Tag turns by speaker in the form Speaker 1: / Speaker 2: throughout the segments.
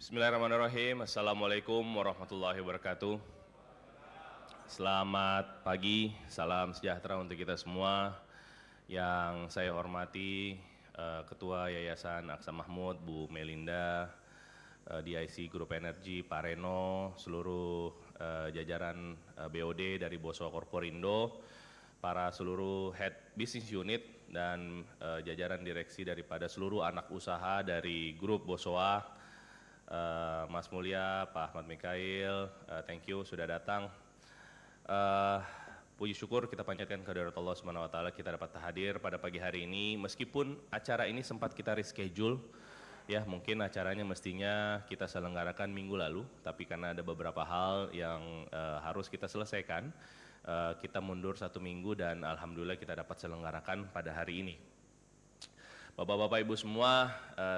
Speaker 1: Bismillahirrahmanirrahim. Assalamualaikum warahmatullahi wabarakatuh. Selamat pagi, salam sejahtera untuk kita semua. Yang saya hormati Ketua Yayasan Aksa Mahmud, Bu Melinda, DIC Group Energy, Pak Reno, seluruh jajaran BOD dari Bosowa Korporindo, para seluruh head business unit dan jajaran direksi daripada seluruh anak usaha dari grup Bosowa. Mas Mulia, Pak Ahmad Mikail, thank you sudah datang. Puji syukur kita panjatkan kehadirat Allah Subhanahu wa taala kita dapat hadir pada pagi hari ini meskipun acara ini sempat kita reschedule ya, mungkin acaranya mestinya kita selenggarakan minggu lalu, tapi karena ada beberapa hal yang harus kita selesaikan, kita mundur 1 minggu dan alhamdulillah kita dapat selenggarakan pada hari ini. Bapak-bapak ibu semua,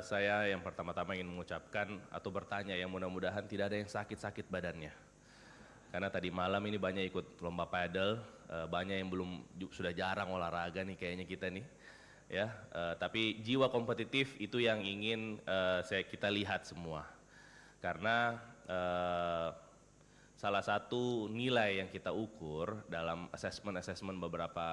Speaker 1: saya yang pertama-tama ingin mengucapkan atau bertanya yang mudah-mudahan tidak ada yang sakit-sakit badannya. Karena tadi malam ini banyak ikut lomba padel, banyak yang sudah jarang olahraga nih kayaknya kita nih. Ya, tapi jiwa kompetitif itu yang ingin kita lihat semua. Karena salah satu nilai yang kita ukur dalam assessment beberapa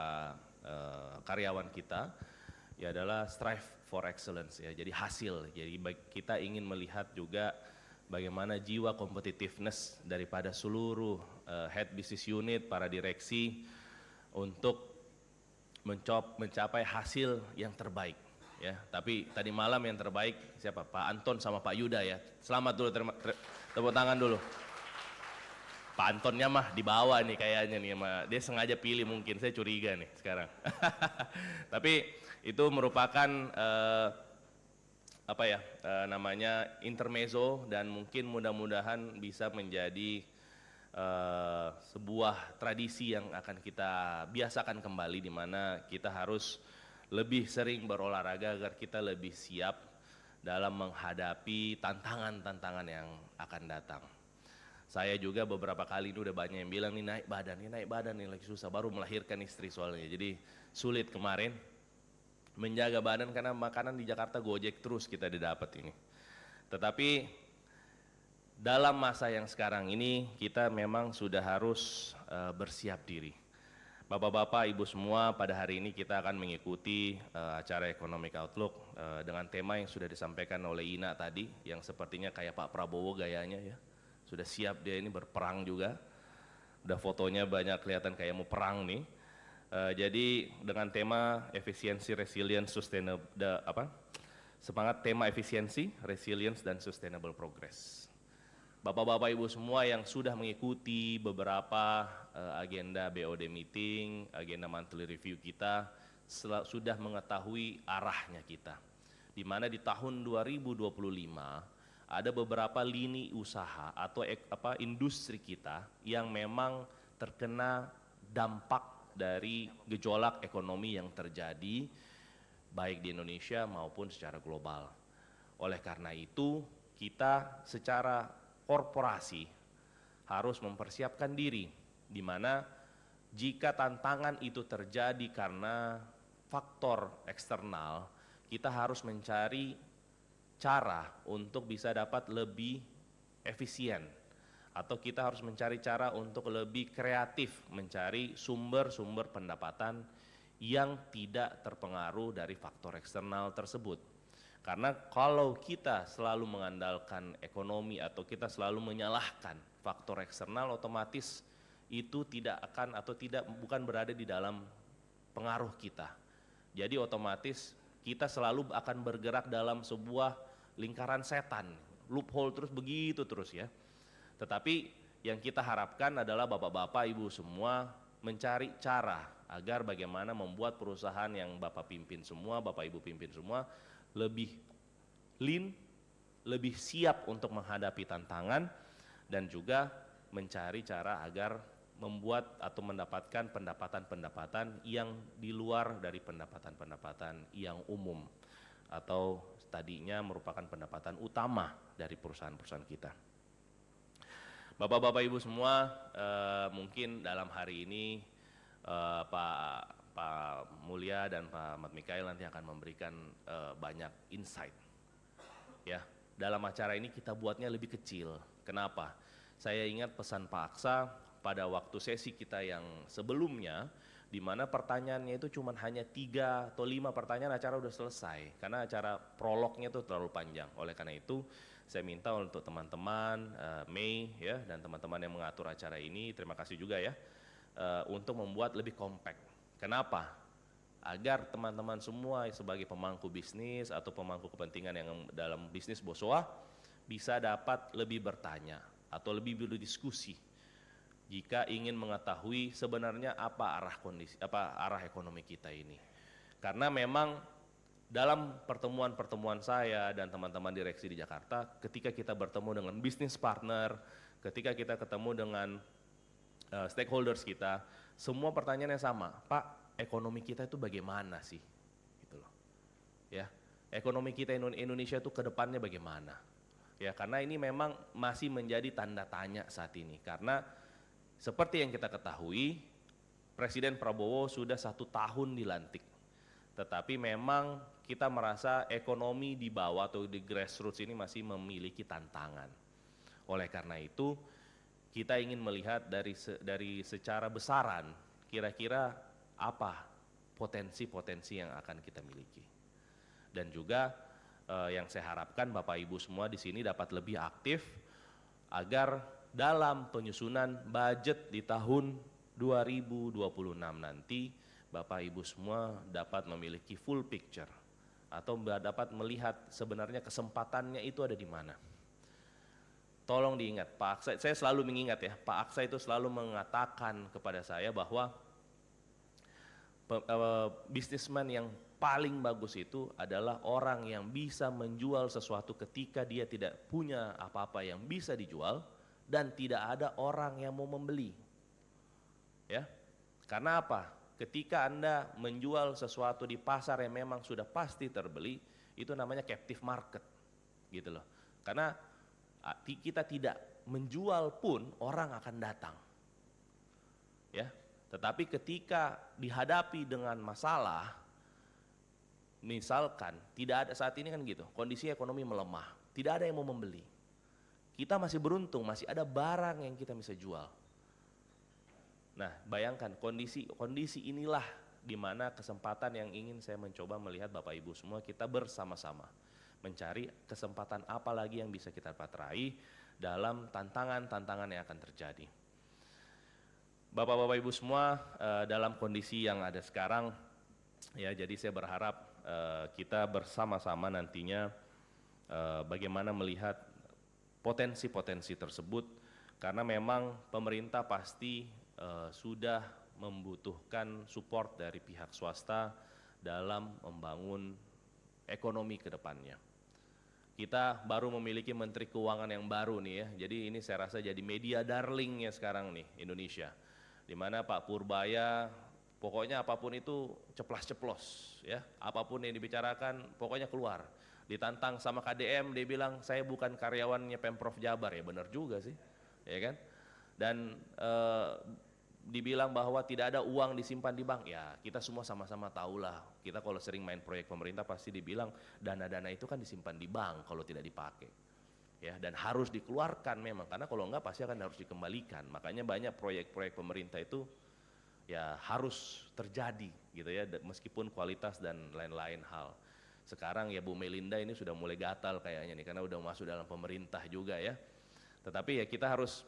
Speaker 1: karyawan kita ya adalah strive for excellence ya, jadi hasil. Jadi kita ingin melihat juga bagaimana jiwa competitiveness daripada seluruh head business unit, para direksi untuk mencapai hasil yang terbaik ya. Tapi tadi malam yang terbaik siapa? Pak Anton sama Pak Yuda ya. Selamat dulu, tepuk tangan dulu. Pak Antonnya mah dibawa nih kayaknya nih, dia sengaja pilih mungkin, saya curiga nih sekarang. Tapi itu merupakan namanya intermezzo dan mungkin mudah-mudahan bisa menjadi sebuah tradisi yang akan kita biasakan kembali, di mana kita harus lebih sering berolahraga agar kita lebih siap dalam menghadapi tantangan-tantangan yang akan datang. Saya juga beberapa kali itu udah banyak yang bilang nih naik badan nih lagi susah, baru melahirkan istri soalnya, jadi sulit kemarin menjaga badan karena makanan di Jakarta Gojek terus kita didapat ini. Tetapi dalam masa yang sekarang ini kita memang sudah harus bersiap diri. Bapak-bapak, ibu semua, pada hari ini kita akan mengikuti acara Economic Outlook dengan tema yang sudah disampaikan oleh Ina tadi, yang sepertinya kayak Pak Prabowo gayanya ya. Sudah siap dia ini berperang juga. Udah fotonya banyak kelihatan kayak mau perang nih. Jadi dengan tema efisiensi, resilience, sustainable, semangat tema efisiensi, resilience dan sustainable progress. Bapak-bapak ibu semua yang sudah mengikuti beberapa agenda BOD meeting, agenda monthly review kita sudah mengetahui arahnya kita. Di mana di tahun 2025 ada beberapa lini usaha atau industri kita yang memang terkena dampak dari gejolak ekonomi yang terjadi baik di Indonesia maupun secara global. Oleh karena itu, kita secara korporasi harus mempersiapkan diri, di mana jika tantangan itu terjadi karena faktor eksternal, kita harus mencari cara untuk bisa dapat lebih efisien, atau kita harus mencari cara untuk lebih kreatif mencari sumber-sumber pendapatan yang tidak terpengaruh dari faktor eksternal tersebut. Karena kalau kita selalu mengandalkan ekonomi atau kita selalu menyalahkan faktor eksternal, otomatis itu tidak akan atau bukan berada di dalam pengaruh kita. Jadi otomatis kita selalu akan bergerak dalam sebuah lingkaran setan, loophole terus begitu terus ya. Tetapi yang kita harapkan adalah bapak-bapak ibu semua mencari cara agar bagaimana membuat perusahaan yang bapak pimpin semua, bapak ibu pimpin semua lebih lean, lebih siap untuk menghadapi tantangan, dan juga mencari cara agar membuat atau mendapatkan pendapatan-pendapatan yang di luar dari pendapatan-pendapatan yang umum atau tadinya merupakan pendapatan utama dari perusahaan-perusahaan kita. Bapak-bapak ibu semua, mungkin dalam hari ini Pak Mulia dan Pak Ahmad Mikail nanti akan memberikan banyak insight ya dalam acara ini kita buatnya lebih kecil. Kenapa? Saya ingat pesan Pak Aksa pada waktu sesi kita yang sebelumnya, di mana pertanyaannya itu cuma hanya 3 atau 5 pertanyaan, acara udah selesai. Karena acara prolognya itu terlalu panjang. Oleh karena itu, saya minta untuk teman-teman, Mei ya, dan teman-teman yang mengatur acara ini, terima kasih juga ya, untuk membuat lebih compact. Kenapa? Agar teman-teman semua sebagai pemangku bisnis atau pemangku kepentingan yang dalam bisnis Bosowa bisa dapat lebih bertanya atau lebih berdiskusi jika ingin mengetahui sebenarnya apa arah ekonomi kita ini. Karena memang dalam pertemuan-pertemuan saya dan teman-teman direksi di Jakarta, ketika kita bertemu dengan bisnis partner, ketika kita ketemu dengan stakeholders kita, semua pertanyaannya sama, Pak, ekonomi kita itu bagaimana sih, gitu loh, ya. Ekonomi kita Indonesia itu ke depannya bagaimana, ya. Karena ini memang masih menjadi tanda tanya saat ini, karena seperti yang kita ketahui, Presiden Prabowo sudah 1 tahun dilantik, tetapi memang kita merasa ekonomi di bawah atau di grassroots ini masih memiliki tantangan. Oleh karena itu, kita ingin melihat dari secara besaran, kira-kira apa potensi-potensi yang akan kita miliki. Dan juga yang saya harapkan Bapak Ibu semua di sini dapat lebih aktif agar dalam penyusunan budget di tahun 2026 nanti Bapak Ibu semua dapat memiliki full picture atau dapat melihat sebenarnya kesempatannya itu ada di mana. Tolong diingat, Pak Aksa, saya selalu mengingat ya, Pak Aksa itu selalu mengatakan kepada saya bahwa bisnismen yang paling bagus itu adalah orang yang bisa menjual sesuatu ketika dia tidak punya apa-apa yang bisa dijual dan tidak ada orang yang mau membeli. Ya. Karena apa? Ketika Anda menjual sesuatu di pasar yang memang sudah pasti terbeli, itu namanya captive market. Gitu loh. Karena kita tidak menjual pun orang akan datang. Ya. Tetapi ketika dihadapi dengan masalah, misalkan tidak ada saat ini kan gitu, kondisi ekonomi melemah, tidak ada yang mau membeli. Kita masih beruntung, masih ada barang yang kita bisa jual. Nah, bayangkan kondisi inilah di mana kesempatan yang ingin saya mencoba melihat Bapak Ibu semua kita bersama-sama mencari kesempatan apa lagi yang bisa kita dapat raih dalam tantangan-tantangan yang akan terjadi. Bapak-bapak Ibu semua, dalam kondisi yang ada sekarang, ya jadi saya berharap kita bersama-sama nantinya bagaimana melihat potensi-potensi tersebut, karena memang pemerintah pasti sudah membutuhkan support dari pihak swasta dalam membangun ekonomi ke depannya. Kita baru memiliki Menteri Keuangan yang baru nih ya, jadi ini saya rasa jadi media darlingnya sekarang nih Indonesia, di mana Pak Purbaya pokoknya apapun itu ceplas-ceplos ya, apapun yang dibicarakan pokoknya keluar. Ditantang sama KDM dia bilang saya bukan karyawannya Pemprov Jabar, ya benar juga sih, ya kan. Dan dibilang bahwa tidak ada uang disimpan di bank, ya kita semua sama-sama tahulah, kita kalau sering main proyek pemerintah pasti dibilang dana-dana itu kan disimpan di bank kalau tidak dipakai, ya, dan harus dikeluarkan memang, karena kalau enggak pasti akan harus dikembalikan. Makanya banyak proyek-proyek pemerintah itu ya harus terjadi gitu ya, meskipun kualitas dan lain-lain hal. Sekarang ya Bu Melinda ini sudah mulai gatal kayaknya nih, karena udah masuk dalam pemerintah juga ya. Tetapi ya kita harus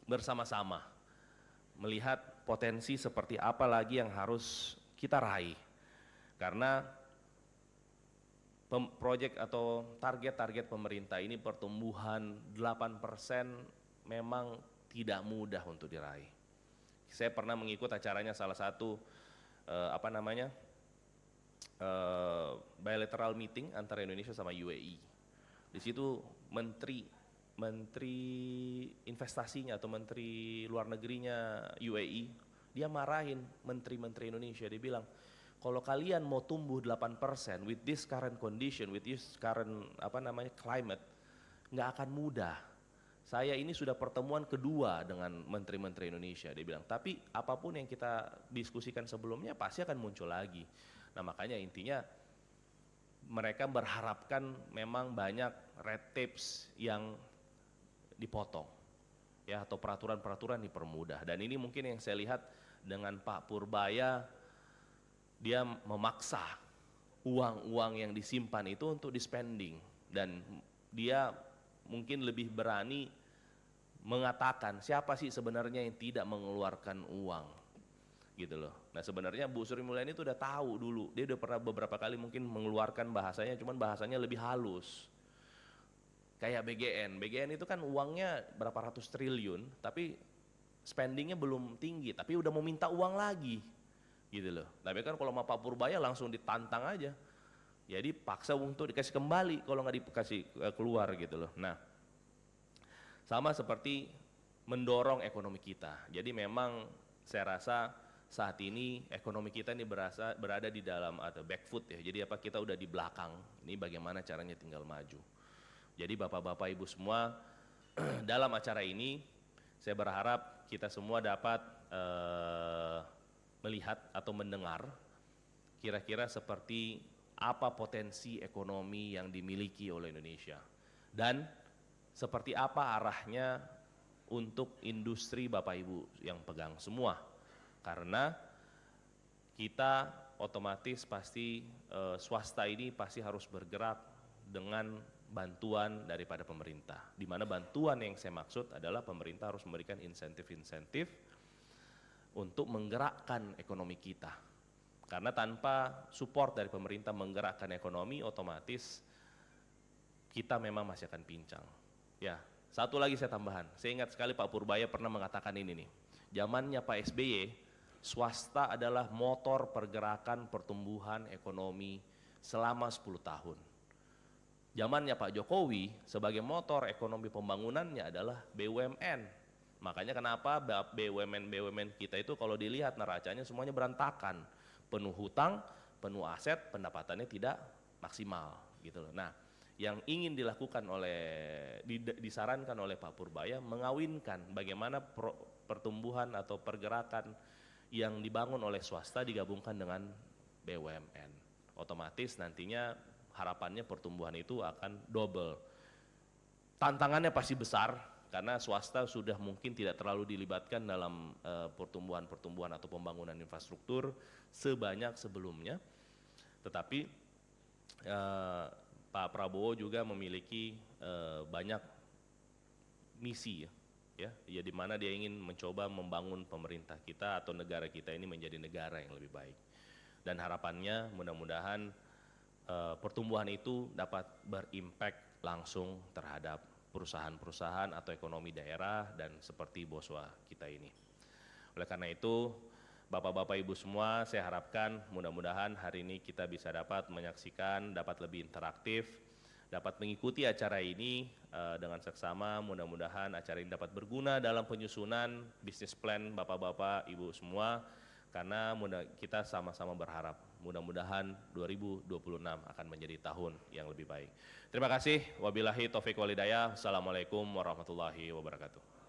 Speaker 1: bersama-sama melihat potensi seperti apa lagi yang harus kita raih. Karena proyek atau target-target pemerintah ini pertumbuhan 8% memang tidak mudah untuk diraih. Saya pernah mengikut acaranya salah satu bilateral meeting antara Indonesia sama UAE. Di situ menteri investasinya atau menteri luar negerinya UAE, dia marahin menteri-menteri Indonesia, dia bilang, kalau kalian mau tumbuh 8% with this current condition, with this current climate, nggak akan mudah. Saya ini sudah pertemuan kedua dengan menteri-menteri Indonesia, dia bilang, tapi apapun yang kita diskusikan sebelumnya pasti akan muncul lagi. Nah makanya intinya mereka berharapkan memang banyak red tapes yang dipotong, ya, atau peraturan-peraturan dipermudah. Dan ini mungkin yang saya lihat dengan Pak Purbaya, dia memaksa uang-uang yang disimpan itu untuk di-spending, dan dia mungkin lebih berani mengatakan siapa sih sebenarnya yang tidak mengeluarkan uang, gitu loh. Nah sebenarnya Bu Sri Mulyani itu udah tahu dulu, dia udah pernah beberapa kali mungkin mengeluarkan bahasanya, cuman bahasanya lebih halus. Kayak BGN itu kan uangnya berapa ratus triliun, tapi spendingnya belum tinggi, tapi udah mau minta uang lagi, gitu loh. Tapi kan kalau sama Pak Purbaya langsung ditantang aja, jadi paksa untuk dikasih kembali kalau nggak dikasih keluar, gitu loh. Nah, sama seperti mendorong ekonomi kita. Jadi memang saya rasa saat ini ekonomi kita ini berada di dalam atau back foot ya. Jadi apa, kita udah di belakang. Ini bagaimana caranya tinggal maju. Jadi Bapak-bapak Ibu semua, dalam acara ini saya berharap kita semua dapat melihat atau mendengar kira-kira seperti apa potensi ekonomi yang dimiliki oleh Indonesia dan seperti apa arahnya untuk industri Bapak Ibu yang pegang semua. Karena kita otomatis pasti swasta ini pasti harus bergerak dengan bantuan daripada pemerintah, di mana bantuan yang saya maksud adalah pemerintah harus memberikan insentif-insentif untuk menggerakkan ekonomi kita. Karena tanpa support dari pemerintah menggerakkan ekonomi, otomatis kita memang masih akan pincang. Ya, satu lagi saya tambahan, saya ingat sekali Pak Purbaya pernah mengatakan ini nih, zamannya Pak SBY, swasta adalah motor pergerakan pertumbuhan ekonomi selama 10 tahun. Zamannya Pak Jokowi sebagai motor ekonomi pembangunannya adalah BUMN. Makanya kenapa BUMN kita itu kalau dilihat neracanya semuanya berantakan, penuh hutang, penuh aset, pendapatannya tidak maksimal, gitu loh. Nah, yang ingin dilakukan disarankan oleh Pak Purbaya mengawinkan bagaimana pertumbuhan atau pergerakan yang dibangun oleh swasta digabungkan dengan BUMN. Otomatis nantinya harapannya pertumbuhan itu akan double. Tantangannya pasti besar karena swasta sudah mungkin tidak terlalu dilibatkan dalam pertumbuhan atau pembangunan infrastruktur sebanyak sebelumnya. Tetapi Pak Prabowo juga memiliki banyak misi ya, di mana dia ingin mencoba membangun pemerintah kita atau negara kita ini menjadi negara yang lebih baik. Dan harapannya mudah-mudahan pertumbuhan itu dapat berimpact langsung terhadap perusahaan-perusahaan atau ekonomi daerah dan seperti Boswa kita ini. Oleh karena itu, Bapak-bapak Ibu semua, saya harapkan mudah-mudahan hari ini kita bisa dapat menyaksikan, dapat lebih interaktif, dapat mengikuti acara ini dengan seksama. Mudah-mudahan acara ini dapat berguna dalam penyusunan bisnis plan Bapak-bapak Ibu semua, karena kita sama-sama berharap mudah-mudahan 2026 akan menjadi tahun yang lebih baik. Terima kasih. Wabillahi taufiq walhidayah. Wassalamualaikum warahmatullahi wabarakatuh.